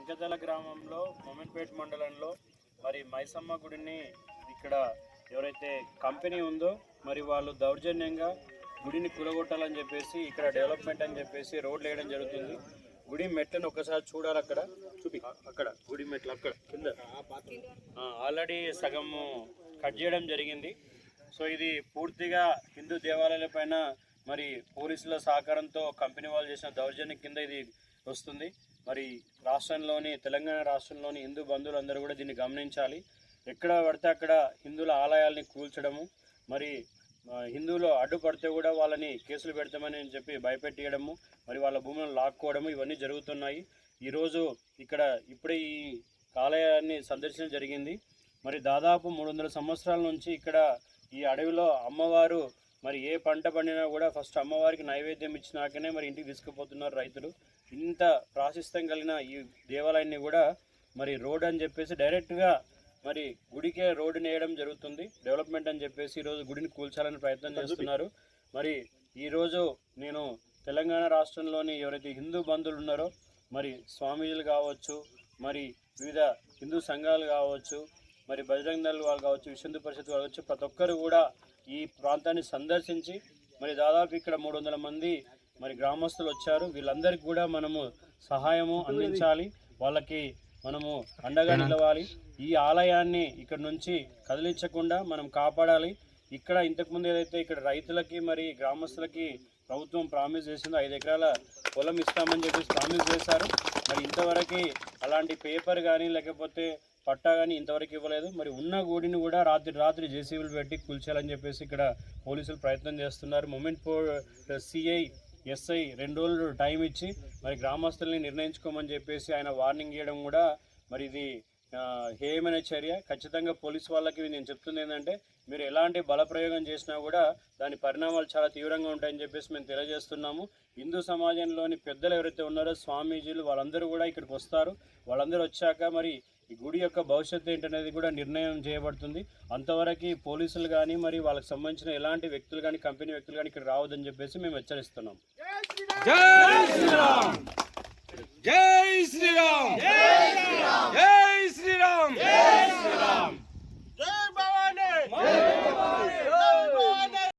అంకజల గ్రామంలో మొమెన్పేట్ మండలంలో మరి మైసమ్మ గుడిని ఇక్కడ ఎవరైతే కంపెనీ ఉందో మరి వాళ్ళు దౌర్జన్యంగా గుడిని కూలగొట్టాలని చెప్పేసి ఇక్కడ డెవలప్మెంట్ అని చెప్పేసి రోడ్లు వేయడం జరుగుతుంది. గుడి మెట్లను ఒకసారి చూడాలి, అక్కడ చూపి, అక్కడ గుడి మెట్లు అక్కడ కింద ఆల్రెడీ సగము కట్ చేయడం జరిగింది. సో ఇది పూర్తిగా హిందూ దేవాలయాల పైన మరి పోలీసుల సహకారంతో కంపెనీ వాళ్ళు చేసిన దౌర్జన్యం కింద ఇది వస్తుంది. మరి రాష్ట్రంలోని తెలంగాణ రాష్ట్రంలోని హిందూ బంధువులందరూ కూడా దీన్ని గమనించాలి. ఎక్కడ పడితే అక్కడ హిందువుల ఆలయాల్ని కూల్చడము, మరి హిందువులు అడ్డుపడితే కూడా వాళ్ళని కేసులు పెడతామని చెప్పి భయపెట్టియడము, మరి వాళ్ళ భూములను లాక్కోవడము ఇవన్నీ జరుగుతున్నాయి. ఈరోజు ఇక్కడ ఇప్పుడే ఈ ఆలయాన్ని సందర్శించడం జరిగింది. మరి దాదాపు 300 సంవత్సరాల నుంచి ఇక్కడ ఈ అడవిలో అమ్మవారు మరి ఏ పంట పండినా కూడా ఫస్ట్ అమ్మవారికి నైవేద్యం ఇచ్చినాకనే మరి ఇంటికి తీసుకుపోతున్నారు రైతులు. ఇంత ప్రాశస్త్యం కలిగిన ఈ దేవాలయాన్ని కూడా మరి రోడ్ అని చెప్పేసి డైరెక్ట్గా మరి గుడికే రోడ్డుని వేయడం జరుగుతుంది. డెవలప్మెంట్ అని చెప్పేసి ఈరోజు గుడిని కూల్చాలని ప్రయత్నం చేస్తున్నారు. మరి ఈరోజు నేను తెలంగాణ రాష్ట్రంలోని ఎవరైతే హిందూ బంధువులు ఉన్నారో మరి స్వామీజీలు కావచ్చు, మరి వివిధ హిందూ సంఘాలు కావచ్చు, మరి బజరంగ దళ్ వాళ్ళు కావచ్చు, విశ్వ హిందూ పరిషత్ కావచ్చు, ప్రతి ఒక్కరు కూడా ఈ ప్రాంతాన్ని సందర్శించి మరి దాదాపు ఇక్కడ 300 మంది మరి గ్రామస్తులు వచ్చారు. వీళ్ళందరికీ కూడా మనము సహాయము అందించాలి, వాళ్ళకి మనము అండగా నిలవాలి. ఈ ఆలయాన్ని ఇక్కడ నుంచి కదిలించకుండా మనం కాపాడాలి. ఇక్కడ ఇంతకుముందు ఏదైతే ఇక్కడ రైతులకి మరి గ్రామస్తులకి ప్రభుత్వం ప్రామిస్ చేసిందో 5 ఎకరాల పొలం ఇస్తామని చెప్పేసి ప్రామిస్ చేశారు. మరి ఇంతవరకు అలాంటి పేపర్ కానీ లేకపోతే పట్టా కానీ ఇంతవరకు ఇవ్వలేదు. మరి ఉన్న గుడిని కూడా రాత్రి జేసీబీలు పెట్టి కూల్చాలని చెప్పేసి ఇక్కడ పోలీసులు ప్రయత్నం చేస్తున్నారు. మొమెంట్ సిఐ ఎస్ఐ 2 రోజులు టైం ఇచ్చి మరి గ్రామస్తుల్ని నిర్ణయించుకోమని చెప్పేసి ఆయన వార్నింగ్ ఇవ్వడం కూడా మరి ఇది హేయమైన చర్య. ఖచ్చితంగా పోలీసు వాళ్ళకి నేను చెప్తుంది ఏంటంటే మీరు ఎలాంటి బలప్రయోగం చేసినా కూడా దాని పరిణామాలు చాలా తీవ్రంగా ఉంటాయని చెప్పేసి మేము తెలియజేస్తున్నాము. హిందూ సమాజంలోని పెద్దలు ఎవరైతే ఉన్నారో స్వామీజీలు వాళ్ళందరూ కూడా ఇక్కడికి వస్తారు. వాళ్ళందరూ వచ్చాక మరి ఈ గుడి యొక్క భవిష్యత్తు ఏంటనేది కూడా నిర్ణయం చేయబడుతుంది. అంతవరకు పోలీసులు కానీ మరి వాళ్ళకి సంబంధించిన ఎలాంటి వ్యక్తులు కానీ కంపెనీ వ్యక్తులు కానీ ఇక్కడ రావద్దని చెప్పేసి మేము హెచ్చరిస్తున్నాం.